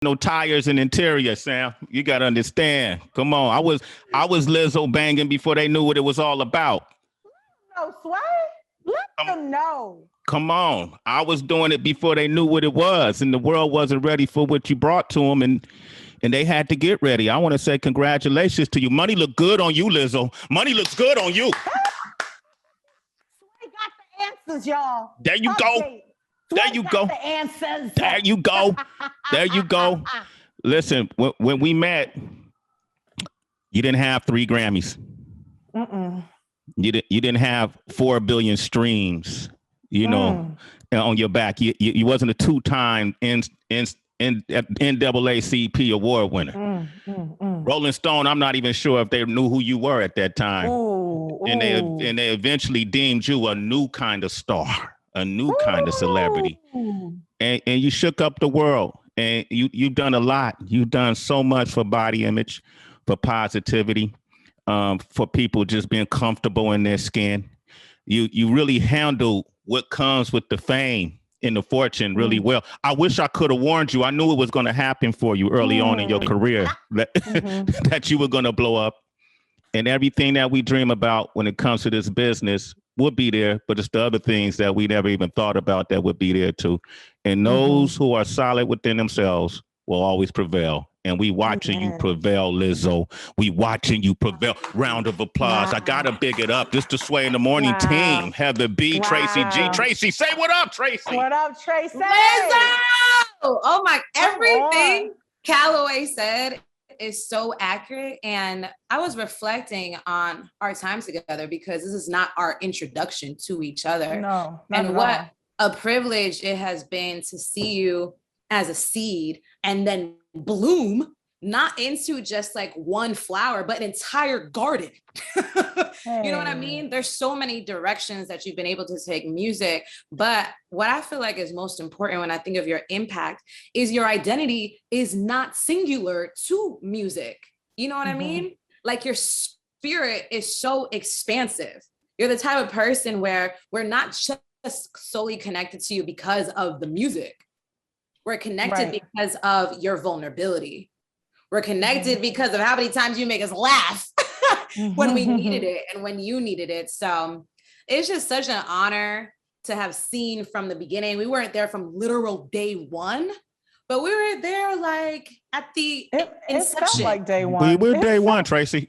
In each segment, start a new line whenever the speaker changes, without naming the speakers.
no tires and interior, Sam. You gotta understand. Come on. I was Lizzo banging before they knew what it was all about.
No, Sway. Let them know.
Come on. I was doing it before they knew what it was, and the world wasn't ready for what you brought to them, and they had to get ready. I want to say congratulations to you. Money look good on you, Lizzo. Money looks good on you.
Sway got the answers, y'all.
There you go. There you go.
The answers.
There you go. There you go. Listen, when we met, you didn't have 3 Grammys. You didn't have 4 billion streams, you know, on your back. You wasn't a 2-time NAACP award winner. Rolling Stone, I'm not even sure if they knew who you were at that time. And they eventually deemed you a new kind of star, a new kind of celebrity. And you shook up the world. And you've done a lot. You've done so much for body image, for positivity, for people just being comfortable in their skin. You really handle what comes with the fame and the fortune really well. I wish I could have warned you. I knew it was going to happen for you early on in your career, that you were going to blow up. And everything that we dream about when it comes to this business would be there, but it's the other things that we never even thought about that would be there too. And those who are solid within themselves will always prevail. And we watching you prevail, Lizzo. We watching you prevail. Round of applause. I gotta big it up. This the Sway in the Morning team. Heather B, Tracy G. Tracy, say what up, Tracy.
What up, Tracy?
Lizzo! Oh my, everything Calloway said is so accurate. And I was reflecting on our time together because this is not our introduction to each other.
No,
and what a privilege it has been to see you as a seed and then bloom, not into just like one flower, but an entire garden. You know what I mean? There's so many directions that you've been able to take music. But what I feel like is most important when I think of your impact is your identity is not singular to music. You know what I mean? Like your spirit is so expansive. You're the type of person where we're not just solely connected to you because of the music. We're connected because of your vulnerability. We're connected because of how many times you make us laugh when we needed it and when you needed it. So it's just such an honor to have seen from the beginning. We weren't there from literal day one, but we were there like at the inception.
It felt like day one.
We're day one, Tracy.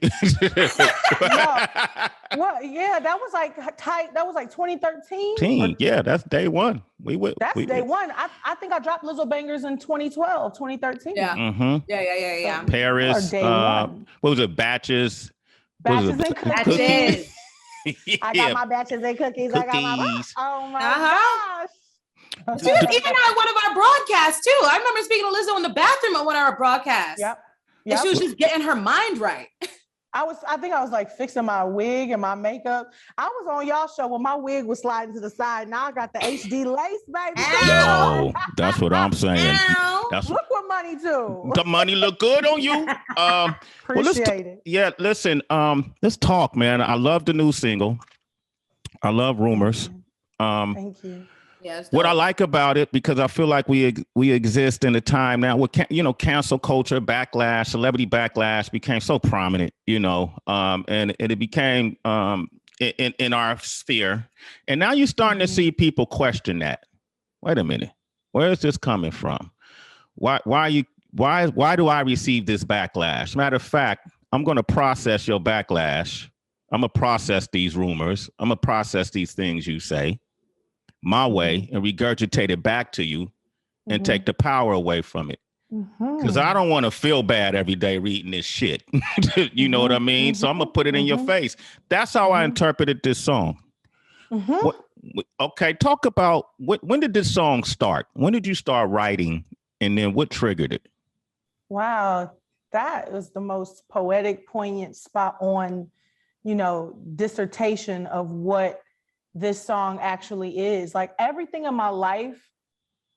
Well, yeah, that was like tight. That was like 2013.
Yeah, that's day one.
That's day one. I think I dropped Lizzo bangers in 2012, 2013.
Yeah. Yeah.
Paris. What was it? Batches.
Batches and cookies. I got my batches and cookies. I got my. Oh my gosh.
She was even at one of our broadcasts too. I remember speaking to Lizzo in the bathroom at one of our broadcasts.
Yep.
And she was just getting her mind right.
I think I was like fixing my wig and my makeup. I was on y'all show when my wig was sliding to the side. Now I got the HD lace, baby.
Yo, that's what I'm saying.
Look what money do.
The money look good on you.
Appreciate it.
Yeah, listen, let's talk, man. I love the new single. I love Rumors.
Thank you.
Yes.
What I like about it, because I feel like we exist in a time now where cancel culture, backlash, celebrity backlash became so prominent, and it became in our sphere, and now you're starting to see people question that. Wait a minute, where is this coming from? Why do I receive this backlash? Matter of fact, I'm going to process your backlash. I'm gonna process these rumors. I'm gonna process these things you say my way and regurgitate it back to you and take the power away from it. Because I don't want to feel bad every day reading this shit. You know what I mean? So I'm going to put it in your face. That's how I interpreted this song. Okay, talk about when did this song start? When did you start writing? And then what triggered it?
Wow, that was the most poetic, poignant spot on, dissertation of what this song actually is. Like everything in my life,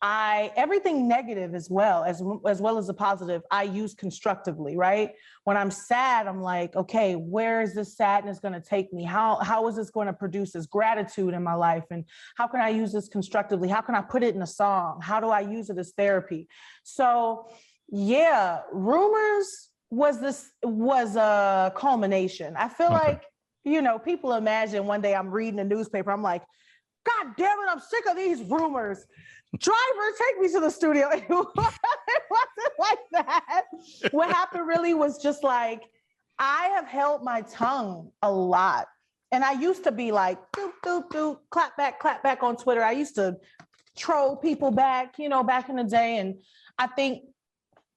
everything negative as well as the positive, I use constructively, right? When I'm sad, I'm like, okay, where is this sadness going to take me? How is this going to produce this gratitude in my life? And how can I use this constructively? How can I put it in a song? How do I use it as therapy? So Yeah, rumors was a culmination. I feel like, people imagine one day I'm reading a newspaper. I'm like, God damn it, I'm sick of these rumors. Driver, take me to the studio. It wasn't like that. What happened really was just like, I have held my tongue a lot. And I used to be like, doop, doop, doop, clap back on Twitter. I used to troll people back, back in the day. And I think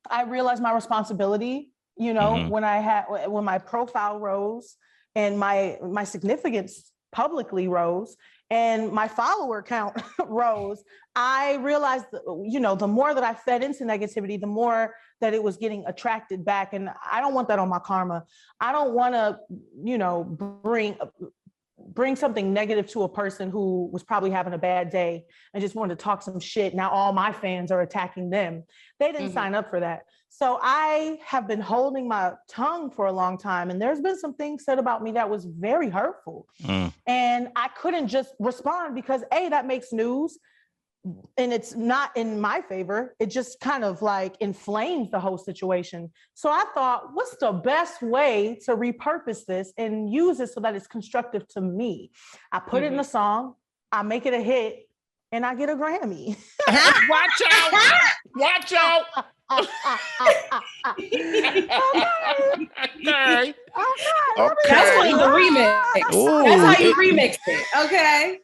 I realized my responsibility, when my profile rose and my significance publicly rose and my follower count rose. I realized, the more that I fed into negativity, the more that it was getting attracted back. And I don't want that on my karma. I don't want to, bring something negative to a person who was probably having a bad day and just wanted to talk some shit. Now all my fans are attacking them. They didn't sign up for that. So I have been holding my tongue for a long time. And there's been some things said about me that was very hurtful. And I couldn't just respond because that makes news. And it's not in my favor. It just kind of like inflames the whole situation. So I thought, what's the best way to repurpose this and use it so that it's constructive to me? I put it in a song, I make it a hit, and I get a Grammy.
Watch out! Watch out! Okay.
That's how you remix.
Ooh,
that's how you remix it. Okay.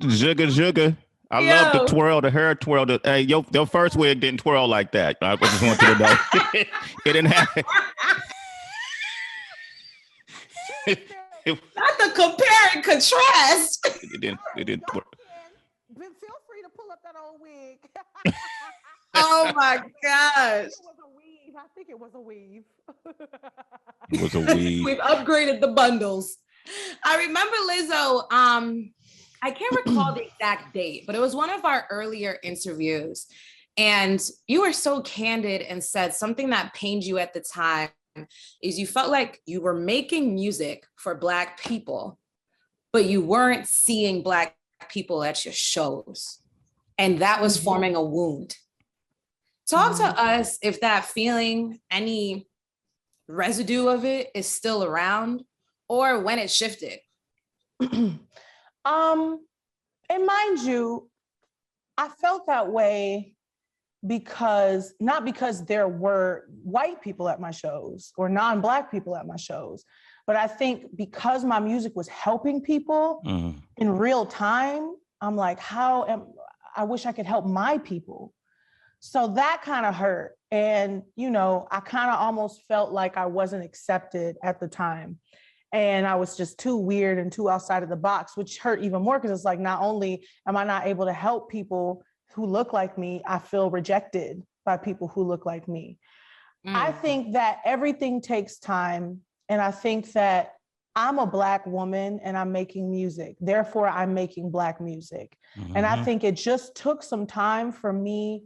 Sugar. I love the twirl, the hair twirl. Hey, your first wig didn't twirl like that. I just want you to know. It didn't happen.
Not the compare and contrast.
It didn't twirl.
Feel free to pull up that old wig.
Oh my gosh.
It was a weave. I think it was a weave.
It was a weave.
We've upgraded the bundles. I remember Lizzo, I can't recall the exact date, but it was one of our earlier interviews. And you were so candid and said something that pained you at the time is you felt like you were making music for Black people, but you weren't seeing Black people at your shows. And that was forming a wound. Talk to us if that feeling, any residue of it is still around or when it shifted.
And mind you, I felt that way not because there were white people at my shows or non-Black people at my shows, but I think because my music was helping people in real time, I'm like, I wish I could help my people. So that kind of hurt. And, I kind of almost felt like I wasn't accepted at the time. And I was just too weird and too outside of the box, which hurt even more because it's like, not only am I not able to help people who look like me, I feel rejected by people who look like me. I think that everything takes time. And I think that I'm a Black woman and I'm making music. Therefore, I'm making Black music. And I think it just took some time for me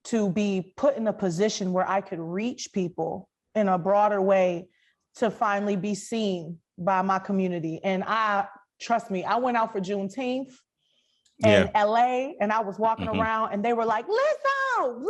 to be put in a position where I could reach people in a broader way to finally be seen by my community. And trust me, I went out for Juneteenth in LA and I was walking around and they were like, Lizzo.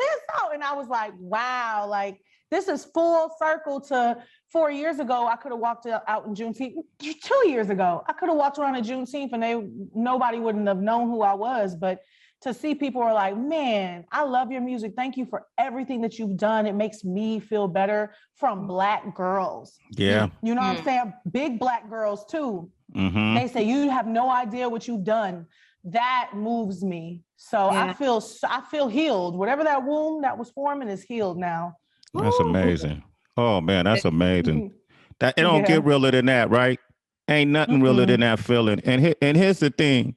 And I was like, wow, like this is full circle to 4 years ago. I could have walked out in Juneteenth. 2 years ago, I could have walked around in Juneteenth and nobody wouldn't have known who I was. But to see people are like, man, I love your music. Thank you for everything that you've done. It makes me feel better, from Black girls.
Yeah.
You know what I'm saying? Big Black girls too. They say, you have no idea what you've done. That moves me. So I feel healed. Whatever that womb that was forming is healed now.
That's amazing. Oh man, that's amazing. That it don't get realer than that, right? Ain't nothing realer than that feeling. And here's the thing.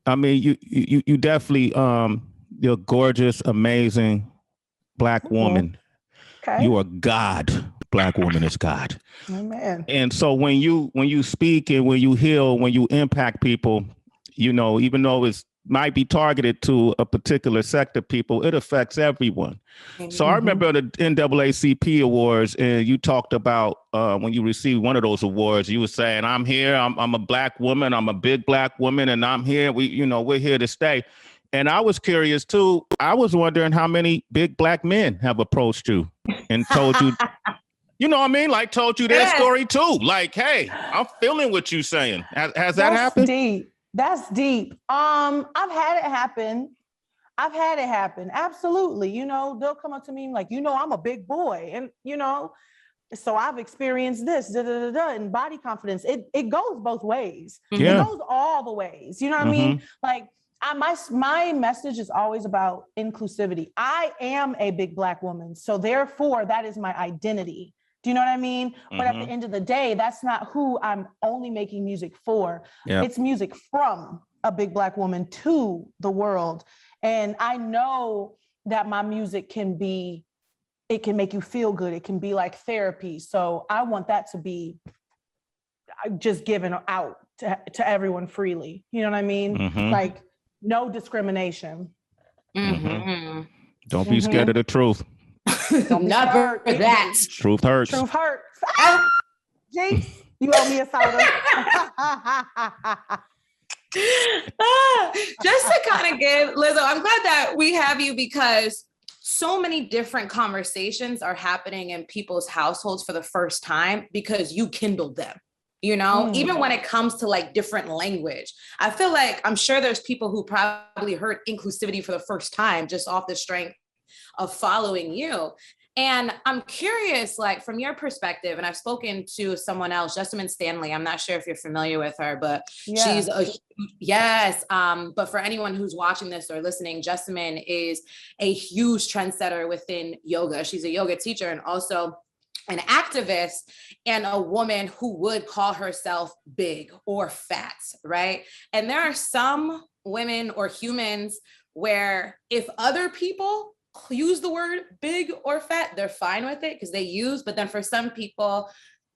I mean, you definitely you're a gorgeous, amazing Black woman. Okay. You are God. Black woman is God.
Amen.
And so when you speak and when you heal, when you impact people, even though it's might be targeted to a particular sector of people, it affects everyone. So I remember the NAACP awards, and you talked about when you received one of those awards, you were saying, I'm here, I'm a Black woman, I'm a big Black woman, and I'm here, we're here to stay. And I was curious too. I was wondering how many big black men have approached you and told you, you know what I mean? Like told you their story too. Like, hey, I'm feeling what you're saying. Has that happened?
That's deep. I've had it happen. Absolutely. You know, they'll come up to me like, you know, I'm a big boy. And, you know, so I've experienced this, and body confidence. It goes both ways. Yeah. It goes all the ways. You know what I mean? Like my message is always about inclusivity. I am a big black woman. So therefore that is my identity. Do you know what I mean? But at the end of the day, that's not who I'm only making music for. Yep. It's music from a big black woman to the world. And I know that my music can make you feel good. It can be like therapy. So I want that to be just given out to everyone freely. You know what I mean? Like no discrimination.
Don't be scared of the truth.
Never that.
Truth hurts.
Truth hurts. Jace, you owe me a soda.
Just to kind of give Lizzo, I'm glad that we have you because so many different conversations are happening in people's households for the first time because you kindled them. You know, even when it comes to like different language, I feel like I'm sure there's people who probably heard inclusivity for the first time just off the strength of following you. And I'm curious, like from your perspective, and I've spoken to someone else, Jessamine Stanley. I'm not sure if you're familiar with her, but she's but for anyone who's watching this or listening, Jessamine is a huge trendsetter within yoga. She's a yoga teacher and also an activist and a woman who would call herself big or fat, right? And there are some women or humans where if other people use the word big or fat, they're fine with it because they use, but then for some people,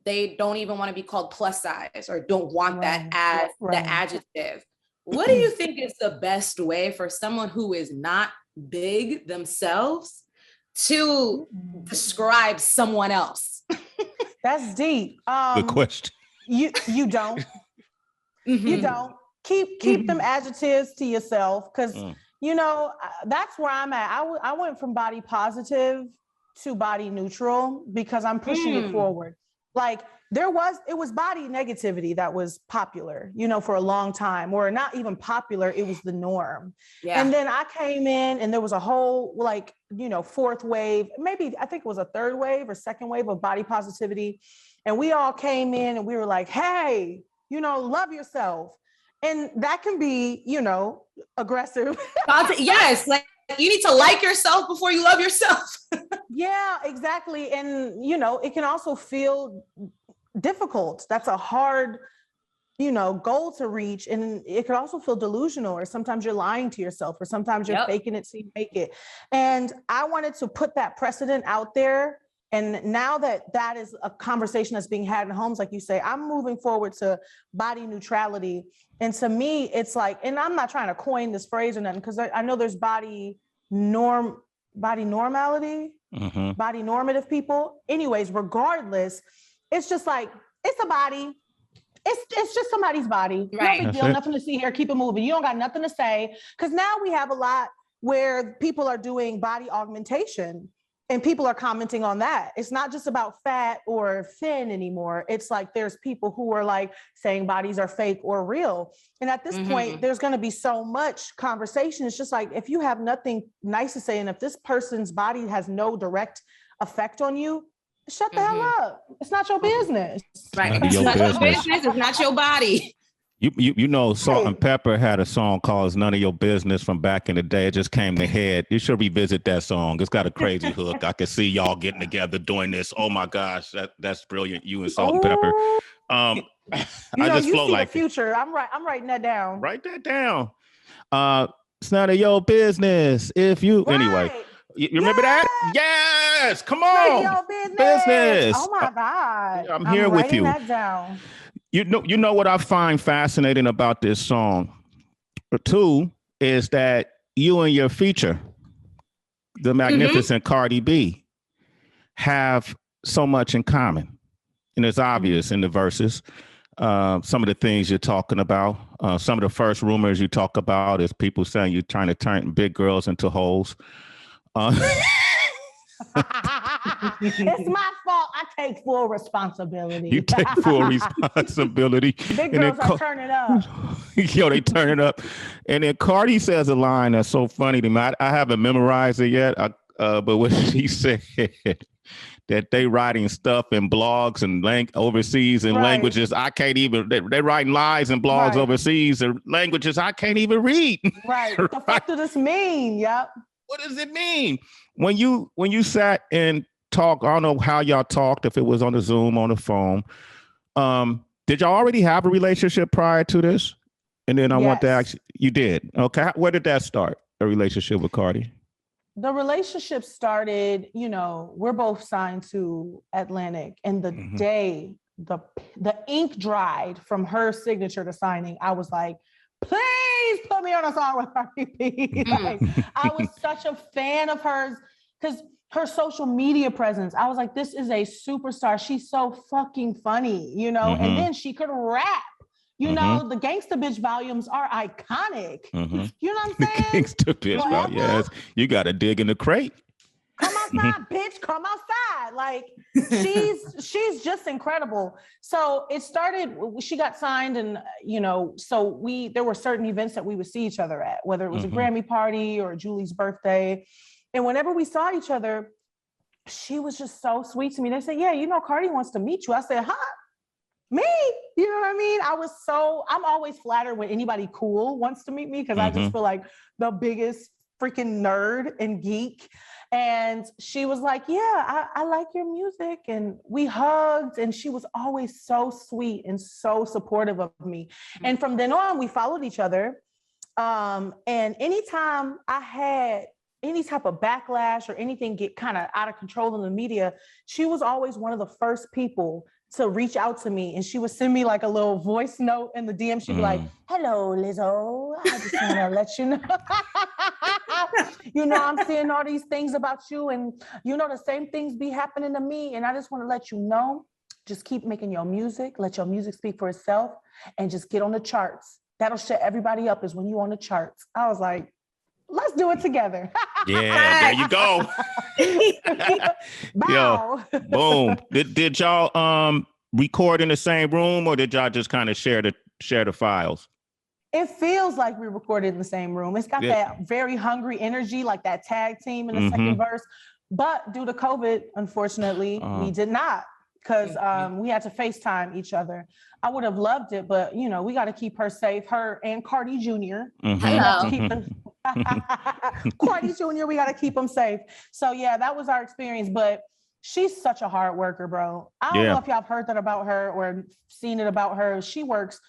they don't even want to be called plus size or don't want that as the adjective. What do you think is the best way for someone who is not big themselves to describe someone else?
That's deep.
Good question.
You don't. You don't. Keep them adjectives to yourself because you know, that's where I'm at. I went from body positive to body neutral because I'm pushing it forward. Like it was body negativity that was popular, you know, for a long time, or not even popular. It was the norm. Yeah. And then I came in and there was a whole like, you know, fourth wave, maybe I think it was a third wave or second wave of body positivity. And we all came in and we were like, hey, you know, love yourself. And that can be, you know, aggressive.
Yes, like you need to like yourself before you love yourself.
Yeah, exactly. And, you know, it can also feel difficult. That's a hard, you know, goal to reach. And it can also feel delusional, or sometimes you're lying to yourself, or sometimes you're faking it so you make it. And I wanted to put that precedent out there. And now that is a conversation that's being had in homes, like you say, I'm moving forward to body neutrality. And to me, it's like, and I'm not trying to coin this phrase or nothing, because I know there's body normality, body normative people. Anyways, regardless, it's just like, it's a body. It's just somebody's body. Right. No big deal, nothing to see here, keep it moving. You don't got nothing to say. Because now we have a lot where people are doing body augmentation. And people are commenting on that. It's not just about fat or thin anymore. It's like there's people who are like saying bodies are fake or real. And at this point, there's going to be so much conversation. It's just like, if you have nothing nice to say, and if this person's body has no direct effect on you, shut the hell up. It's not your business.
Right. It's not your business. It's not your body.
You know, Salt and Pepper had a song called "It's None of Your Business" from back in the day. It just came to head. You should revisit that song. It's got a crazy hook. I can see y'all getting together doing this. Oh my gosh, that's brilliant. You and Salt and Pepper. I just flow like
the future. I'm writing that down.
Write that down. It's none of your business if you. Right. Anyway, you remember that? Yes. Come on.
Your business. Oh my God.
I'm here with you.
That down.
You know what I find fascinating about this song, or two, is that you and your feature, the magnificent Cardi B, have so much in common. And it's obvious in the verses. some of the things you're talking about. Some of the first rumors you talk about is people saying you're trying to turn big girls into hoes.
It's my fault. I take full responsibility.
You take full responsibility.
Big girls are turning up.
Yo, they turn it up. And then Cardi says a line that's so funny to me. I haven't memorized it yet, but what she said, that they writing stuff in blogs and overseas in languages I can't even, they're writing lies in blogs overseas and languages I can't even read.
Right. What the fuck does this mean? Yep.
What does it mean? When you sat and talked, I don't know how y'all talked, if it was on the Zoom, on the phone. Did y'all already have a relationship prior to this? And then I want to ask you did. Okay. Where did that start? A relationship with Cardi?
The relationship started, we're both signed to Atlantic, and the day the ink dried from her signature to signing, I was like, please put me on a song with Cardi B. Like, I was such a fan of hers because her social media presence, I was like, this is a superstar. She's so fucking funny, and then she could rap. The Gangsta Bitch volumes are iconic. You know what I'm saying?
Gangsta Bitch, yes. You got to dig in the crate.
Come outside, bitch. Come outside. Like, she's just incredible. So it started, she got signed, and, so there were certain events that we would see each other at, whether it was a Grammy party or Julie's birthday. And whenever we saw each other, she was just so sweet to me. They said, yeah, Cardi wants to meet you. I said, huh? Me? You know what I mean? I'm always flattered when anybody cool wants to meet me, because I just feel like the biggest freaking nerd and geek. And she was like, yeah, I like your music. And we hugged, and she was always so sweet and so supportive of me. And from then on, we followed each other. And anytime I had any type of backlash or anything get kind of out of control in the media, she was always one of the first people to reach out to me, and she would send me like a little voice note in the DM. She'd be like, hello, Lizzo. I just want to let you know, I'm seeing all these things about you, and the same things be happening to me. And I just want to let you know, just keep making your music, let your music speak for itself, and just get on the charts. That'll shut everybody up, is when you on the charts. I was like, let's do it together.
Yeah, there you go.
Bow.
Yo, boom. Did y'all record in the same room, or did y'all just kind of share the files?
It feels like we recorded in the same room. It's got that very hungry energy, like that tag team in the second verse. But due to COVID, unfortunately, we did not, because we had to FaceTime each other. I would have loved it, but we got to keep her safe. Her and Cardi Jr.
Hello.
Cardi Jr., we got to keep them safe. So yeah, that was our experience. But she's such a hard worker, bro. I don't know if y'all have heard that about her or seen it about her. She works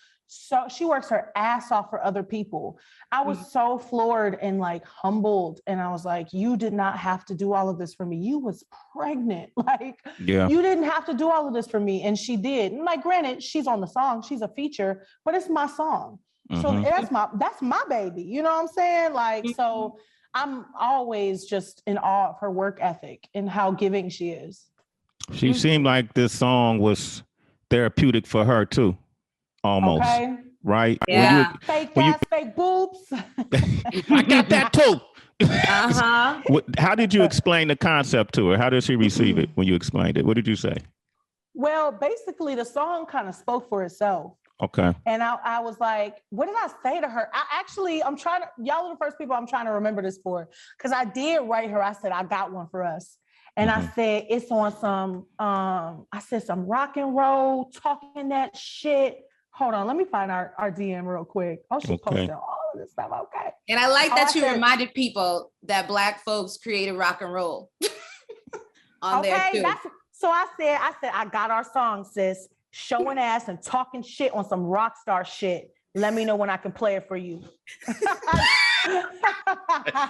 her ass off for other people. I was so floored and like humbled. And I was like, you did not have to do all of this for me. You was pregnant. Like, you didn't have to do all of this for me. And she did. And like, granted, she's on the song, she's a feature, but it's my song. So that's my baby. You know what I'm saying? Like, so I'm always just in awe of her work ethic and how giving she is.
She seemed like this song was therapeutic for her too. Almost. Okay. Right?
Yeah. Fake boobs.
I got that too. How did you explain the concept to her? How did she receive it when you explained it? What did you say?
Well, basically the song kind of spoke for itself.
Okay.
And I was like, what did I say to her? Y'all are the first people I'm trying to remember this for, because I did write her. I said, I got one for us. And I said, it's on some rock and roll, talking that shit. Hold on, let me find our DM real quick. Oh, she posted all of this stuff. Okay.
And I like that you reminded people that Black folks created rock and roll on there too.
So I said, I got our song, sis. Showing ass and talking shit on some rock star shit. Let me know when I can play it for you.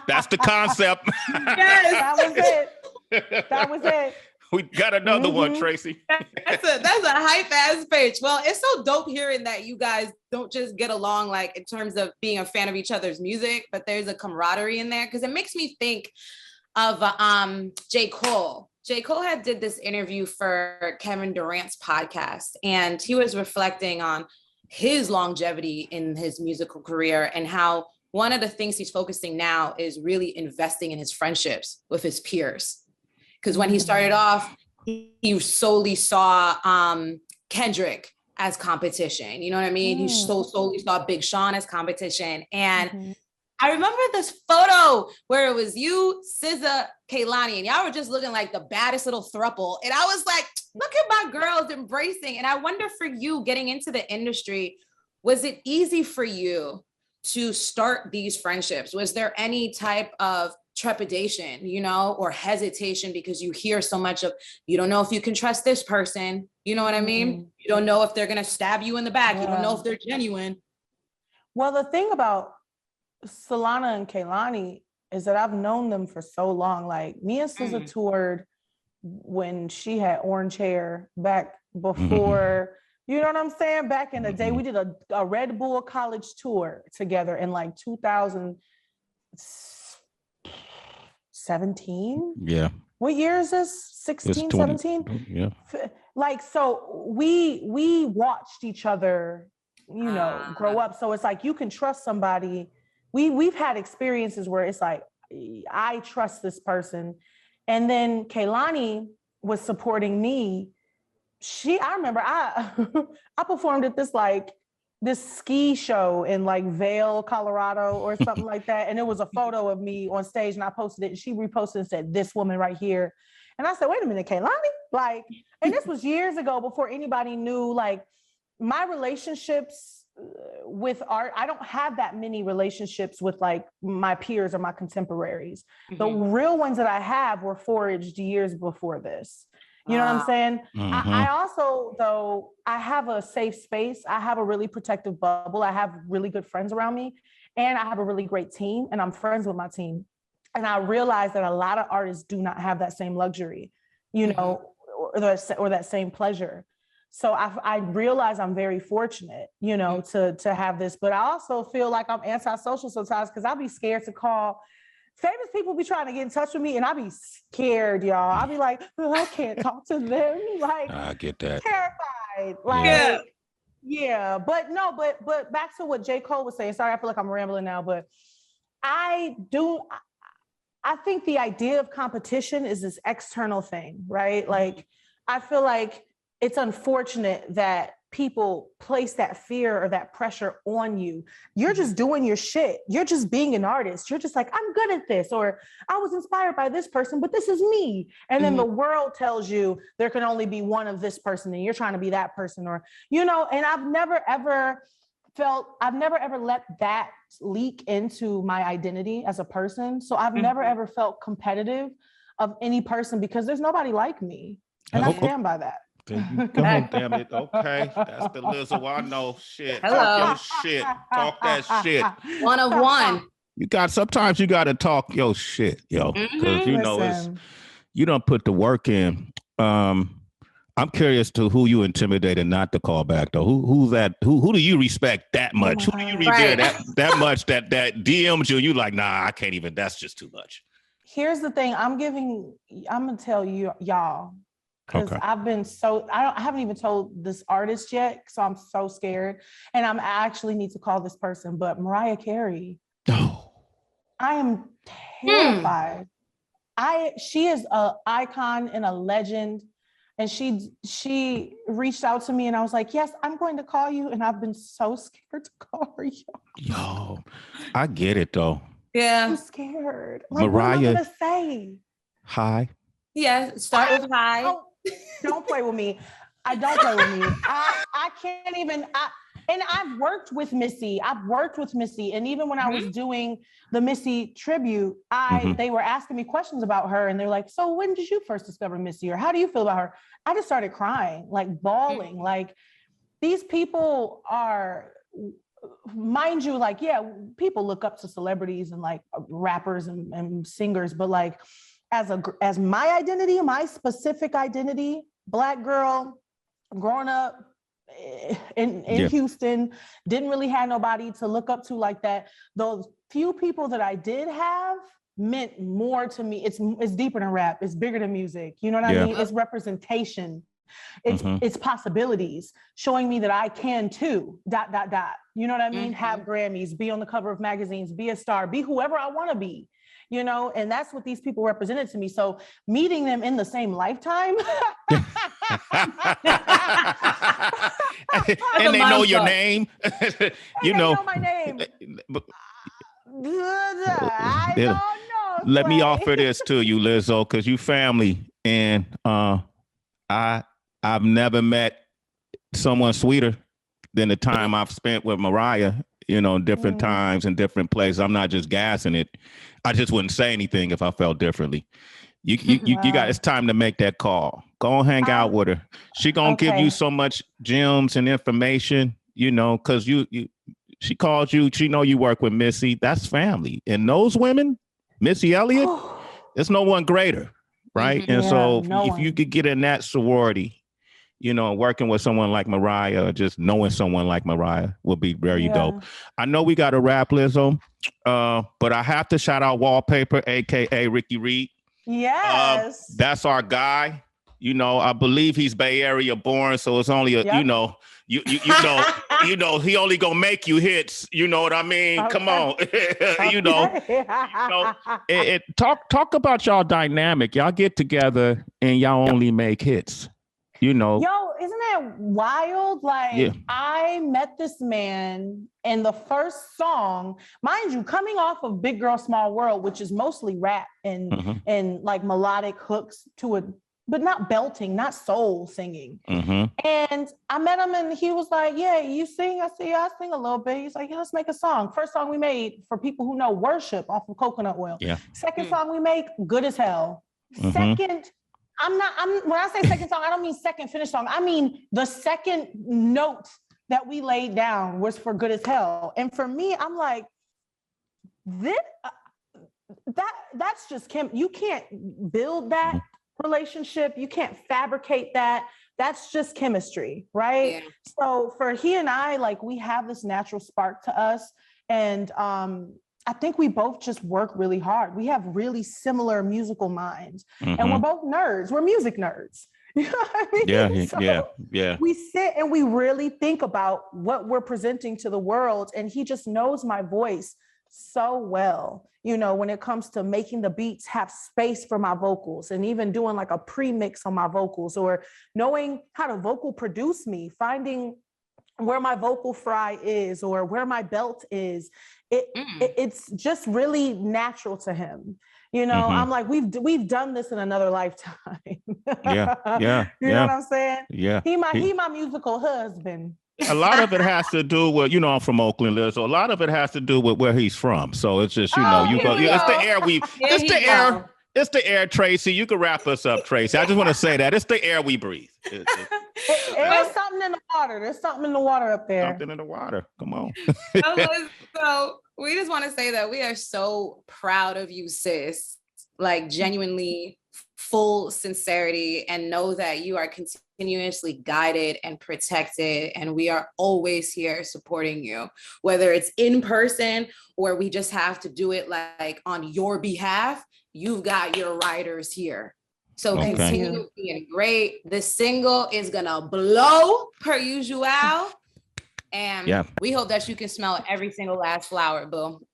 That's the concept.
Yes, that was it.
We got another one, Tracy.
That's a hype ass pitch. Well, it's so dope hearing that you guys don't just get along like in terms of being a fan of each other's music, but there's a camaraderie in there, because it makes me think of J. Cole. J. Cole had did this interview for Kevin Durant's podcast, and he was reflecting on his longevity in his musical career and how one of the things he's focusing now is really investing in his friendships with his peers. Because when he started off, he solely saw Kendrick as competition. You know what I mean? He solely saw Big Sean as competition. And I remember this photo where it was you, SZA, Kehlani, and y'all were just looking like the baddest little throuple. And I was like, look at my girls embracing. And I wonder for you getting into the industry, was it easy for you to start these friendships? Was there any type of trepidation, you know, or hesitation because you hear so much of, you don't know if you can trust this person. You know what I mean? You don't know if they're going to stab you in the back. You don't know if they're genuine.
Well, the thing about Solana and Kehlani is that I've known them for so long. Like me and SZA toured when she had orange hair back before, you know what I'm saying? Back in the day, we did a Red Bull college tour together in like 2017.
Yeah.
What year is this? 16, 17?
Yeah.
Like, so we watched each other, you know, grow up. So it's like, you can trust somebody. We've had experiences where it's like, I trust this person. And then Kehlani was supporting me. I remember I performed at this ski show in like Vail, Colorado or something like that. And it was a photo of me on stage and I posted it and she reposted and said, this woman right here. And I said, wait a minute, Kehlani? Like, and this was years ago before anybody knew, like, my relationships with art. I don't have that many relationships with like my peers or my contemporaries. The real ones that I have were forged years before this. You know what I'm saying? I also, though, I have a safe space. I have a really protective bubble. I have really good friends around me and I have a really great team and I'm friends with my team. And I realize that a lot of artists do not have that same luxury, you know, or that same pleasure. So I realize I'm very fortunate, you know, to have this, but I also feel like I'm antisocial sometimes because I'll be scared to call. Famous people be trying to get in touch with me and I be scared, y'all. I'll be like, oh, I can't talk to them. Like,
I get that.
Terrified. Like, yeah. But back to what J. Cole was saying. Sorry, I feel like I'm rambling now, but I think the idea of competition is this external thing, right? Like, I feel like it's unfortunate that people place that fear or that pressure on you. You're just doing your shit. You're just being an artist. You're just like, I'm good at this, or I was inspired by this person, but this is me. And then the world tells you there can only be one of this person and you're trying to be that person, or, you know, and I've never ever let that leak into my identity as a person. So I've never ever felt competitive of any person because there's nobody like me. And I stand by that.
There you go, damn it. Okay, that's the Lizzo I know. Shit.
Hello.
Talk your shit. Talk that shit.
One of one.
Sometimes you gotta talk your shit, yo. Because you know you don't put the work in. I'm curious to who you intimidated not to call back though. Who do you respect that much? Who do you revere that much that DM'd you? You like, nah, I can't even. That's just too much.
Here's the thing. I'm gonna tell you, y'all, because I haven't even told this artist yet, so I'm so scared. And I actually need to call this person, but Mariah Carey.
Oh.
I am terrified. She is an icon and a legend. And she reached out to me and I was like, yes, I'm going to call you. And I've been so scared to call her.
Yo, I get it though.
Yeah.
I'm scared. Like,
Mariah,
what am I gonna say?
Hi.
Yeah, start with hi.
Don't play with me. Don't play with me. I can't even. And I've worked with Missy. And even when I was doing the Missy tribute, they were asking me questions about her. And they're like, so when did you first discover Missy? Or how do you feel about her? I just started crying, like bawling. Like, these people are, mind you, like, yeah, people look up to celebrities and like rappers and singers, but like as my identity, my specific identity, Black girl, growing up in Houston, didn't really have nobody to look up to like that. Those few people that I did have, meant more to me. It's deeper than rap. It's bigger than music. You know what I mean? It's representation. It's possibilities, showing me that I can too, ... You know what I mean? Have Grammys, be on the cover of magazines, be a star, be whoever I want to be, you know? And that's what these people represented to me. So meeting them in the same lifetime.
And they know your name. You know
my name. I don't know.
Let me offer this to you, Lizzo, because you family. And I've never met someone sweeter than the time I've spent with Mariah, you know, different times and different places. I'm not just gassing it. I just wouldn't say anything if I felt differently. You got, it's time to make that call. Go and hang out with her. She gonna give you so much gems and information, you know, because she called you, she know you work with Missy. That's family. And those women, Missy Elliott, there's no one greater, right? And so if you could get in that sorority, you know, working with someone like Mariah, or just knowing someone like Mariah would be very dope. I know we got to wrap, Lizzo, but I have to shout out Wallpaper, aka Ricky Reed.
Yes.
That's our guy. You know, I believe he's Bay Area born, so it's only a, you know, you know, he only gonna make you hits. You know what I mean? Okay. Come on, you know. Talk about y'all dynamic. Y'all get together and y'all only make hits. You know,
yo, isn't that wild? Like, I met this man in the first song, mind you, coming off of Big Girl Small World, which is mostly rap and like melodic hooks to it, but not belting, not soul singing. And I met him and he was like, yeah, you sing? I said, yeah, I sing a little bit. He's like, yeah, let's make a song. First song we made, for people who know, Worship, off of Coconut Oil. Second song we make, Good as Hell. Second, when I say second song, I don't mean second finished song. I mean the second note that we laid down was for Good as Hell. And for me, I'm like, that's just Kim. You can't build that relationship. You can't fabricate that. That's just chemistry, right? So for he and I, like, we have this natural spark to us. And I think we both just work really hard. We have really similar musical minds, and we're both nerds. We're music nerds. You know what I mean? Yeah. We sit and we really think about what we're presenting to the world, and he just knows my voice so well. You know, when it comes to making the beats have space for my vocals, and even doing like a pre-mix on my vocals, or knowing how to vocal produce me, finding where my vocal fry is or where my belt is. It's just really natural to him. You know, I'm like, we've done this in another lifetime. You know what I'm saying? He my musical husband.
A lot of it has to do with, you know, I'm from Oakland, Liz, so a lot of it has to do with where he's from. So it's just, you know, you go. It's the air it's the air, Tracy. You can wrap us up, Tracy. I just want to say that it's the air we breathe.
There's something in the water. There's something in the water up there.
Something in the water. Come on.
So we just want to say that we are so proud of you, sis. Like, genuinely, full sincerity, and know that you are continuously guided and protected, and we are always here supporting you, whether it's in person or we just have to do it like on your behalf. You've got your riders here. So continue being great. The single is gonna blow per usual. And we hope that you can smell every single last flower, boo.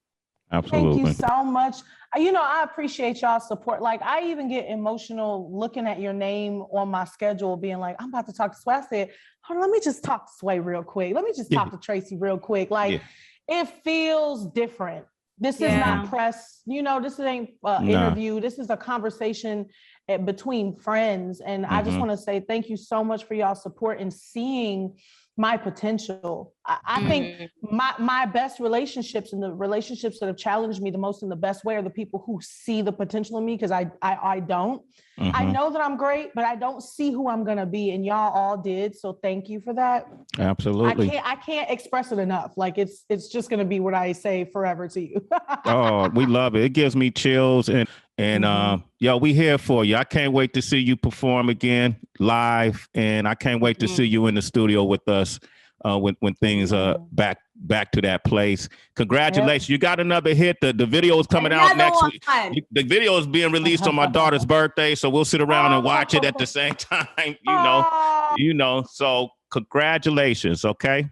Absolutely.
Thank you so much. You know, I appreciate y'all's support. Like, I even get emotional looking at your name on my schedule, being like, I'm about to talk to Sway. I said, hold on, let me just talk to Sway real quick. Let me just talk to Tracy real quick. Like, it feels different. This is not press, you know, this ain't interview. This is a conversation between friends. And I just want to say thank you so much for y'all's support and seeing my potential. I think my best relationships, and the relationships that have challenged me the most in the best way, are the people who see the potential in me, because I don't. I know that I'm great, but I don't see who I'm gonna be, and y'all all did. So thank you for that.
Absolutely.
I can't express it enough. Like, it's just gonna be what I say forever to you.
Oh, we love it. It gives me chills, and yo, we here for you. I can't wait to see you perform again live, and I can't wait to see you in the studio with us. when things back to that place. Congratulations. You got another hit. The video is coming out next week. The video is being released on my daughter's birthday, so we'll sit around and watch it at the same time, you know. So congratulations, okay?